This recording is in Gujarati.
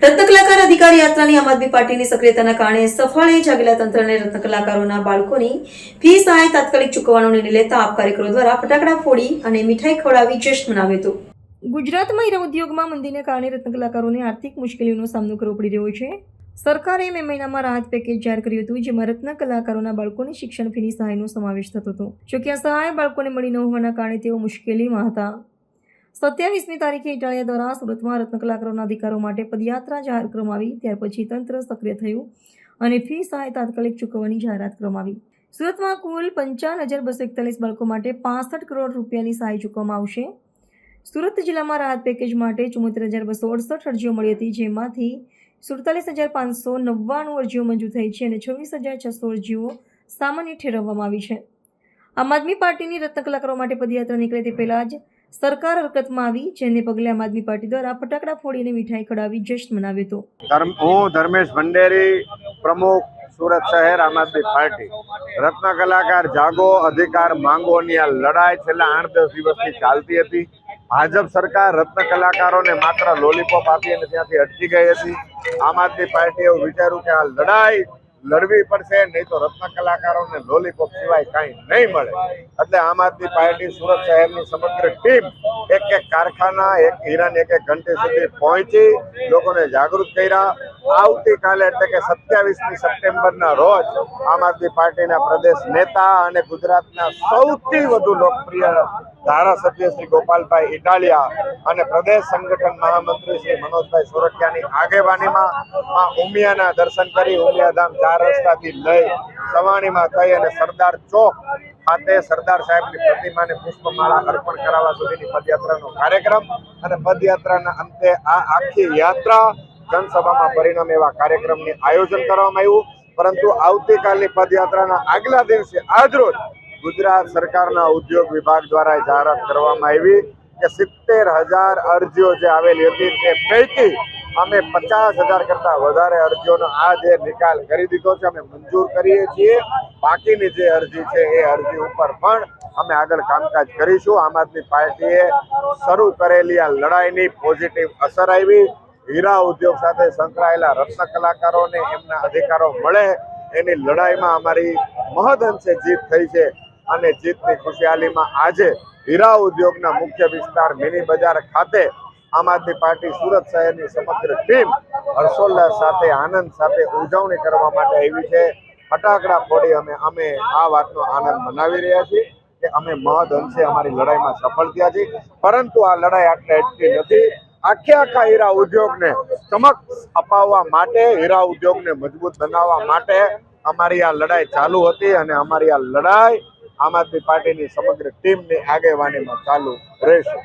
રત્ન કલાકાર અધિકાર યાત્રાની આમ આદમી પાર્ટીની સક્રિયતાના કારણે સફાળે જાગેલા તંત્રને રત્ન કલાકારોના બાળકોની ફી સહાય તાત્કાલિક ચૂકવવાનો નિર્ણય લેતા આપ કાર્યકરો દ્વારા ફટાકડા ફોડી અને મીઠાઈ ખવડાવી જશ્ન મનાવ્યો હતો। ગુજરાતમાં હીરા ઉદ્યોગમાં મંદીને કારણે રત્ન કલાકારોને આર્થિક મુશ્કેલીઓનો સામનો કરવો પડી રહ્યો છે। સરકારે મે મહિનામાં રાહત પેકેજ જાહેર કર્યું હતું, જેમાં રત્ન કલાકારોના બાળકોની શિક્ષણ ફીની સહાયનો સમાવેશ થતો હતો। જોકે આ સહાય બાળકોને મળી ન હોવાના કારણે તેઓ મુશ્કેલીમાં હતા। 27મી તારીખે ઇટાલિયા દ્વારા સુરતમાં રત્ન કલાકારોના અધિકારો માટે પદયાત્રા જાહેર કરવામાં આવી। ત્યાર પછી તંત્ર સક્રિય થયું અને ફી સહાય તાત્કાલિક ચૂકવવાની જાહેરાત કરવામાં આવી। સુરતમાં કુલ 55,241 બાળકો માટે 65 કરોડ રૂપિયાની સહાય ચૂકવવામાં આવશે। સુરત જિલ્લામાં રાહત પેકેજ માટે 74,268 અરજીઓ મળી હતી, જેમાંથી 47,599 અરજીઓ મંજૂર થઈ છે અને 26,600 અરજીઓ સામાન્ય ઠેરવવામાં આવી છે। આમ આદમી પાર્ટીની રત્ન કલાકારો માટે પદયાત્રા નીકળે તે પહેલા જ સરકાર હરકતમાં આવી, જેને પગલે આમ આદમી પાર્ટી દ્વારા ફટાકડા ફોડી અને મીઠાઈ ખવડાવી જશ્ન મનાવ્યો હતો। હું ધર્મેશ ભંડેરી, પ્રમુખ સુરત શહેર આમ આદમી પાર્ટી। રત્ન કલાકાર જાગો અધિકાર માંગોની આ લડાઈ છેલ્લા 8-10 દિવસથી ચાલતી હતી। ભાજપ સરકાર રત્ન કલાકારોને માત્ર લોલીપોપ આપી અને ત્યાંથી અટકી ગઈ હતી। આમ આદમી પાર્ટીએ એવું વિચાર્યું કે આ લડાઈ લડવી પડશે, નહીં તો રત્ન કલાકારોને લોલીપોપ સિવાય કાંઈ નહીં મળે। એટલે આમ આદમી પાર્ટી સુરત શહેરની સમગ્ર ટીમ એક કારખાના, એક હીરાની એક ઘંટી સુધી પહોંચી લોકોને જાગૃત કર્યા। આવતીકાલે એટલે કે 27મી સપ્ટેમ્બરના રોજ આમ આદમી પાર્ટીના પ્રદેશ નેતા અને ગુજરાતના સૌથી વધુ લોકપ્રિય ધારાસભ્ય શ્રી ગોપાલભાઈ ઇટાલિયા અને પ્રદેશ સંગઠન મહામંત્રી શ્રી મનોજભાઈ સોરઠિયાની આગેવાનીમાં ઉમિયાના દર્શન કરી ઉમિયાધામ 4 રસ્તાથી લઈ સવાણીમાં થઈ અને સરદાર ચોક ખાતે સરદાર સાહેબની પ્રતિમાને પુષ્પમાળા અર્પણ કરાવવા સુધીની પદયાત્રાનો કાર્યક્રમ અને પદયાત્રાના અંતે આ આખી યાત્રા જનસભામાં પરિણામે એવા કાર્યક્રમનું આયોજન કરવામાં આવ્યું। પરંતુ આવતીકાલની પદયાત્રાના આગલા દિવસે આજરોજ ગુજરાત સરકારના ઉદ્યોગ વિભાગ દ્વારા જાહેરાત કરવામાં આવી કે 70,000 અરજીઓ જે આવેલી હતી તે પૈકી અમે 50,000 કરતાં વધારે અરજીઓનો આજે નિકાલ કરી દીધો છે, અમે મંજૂર કરીએ છીએ। બાકીની જે અરજી છે એ અરજી ઉપર પણ અમે આગળ કામકાજ કરીશું। આમ આદમી પાર્ટીએ શરૂ કરેલી આ લડાઈની પોઝિટિવ અસર આવી। હીરા ઉદ્યોગ સાથે સંકળાયેલા રત્ન કલાકારોને એમના અધિકારો મળે એની લડાઈમાં અમારી મહદઅંશે જીત થઈ છે અને જીતની ખુશહાલીમાં આજે હીરા ઉદ્યોગના મુખ્ય વિસ્તાર મિની બજાર ખાતે આમ આદમી પાર્ટી સુરત શહેરની સમગ્ર ટીમ હર્ષોલ્લાસ સાથે આનંદ સાથે ઉજવણી કરવા માટે આવી છે। ફટાકડા ફોડી અમે આ વાતનો આનંદ મનાવી રહ્યા છીએ કે અમે મહદઅંશે અમારી લડાઈમાં સફળ થયા છીએ। પરંતુ આ લડાઈ આટલે અટકી નથી। આખા હીરા ઉદ્યોગને ચમક અપાવવા માટે, હીરા ઉદ્યોગને મજબૂત બનાવવા માટે અમારી આ લડાઈ ચાલુ હતી અને અમારી આ લડાઈ આમ આદમી પાર્ટીની સમગ્ર ટીમની આગેવાનીમાં ચાલુ રહેશે।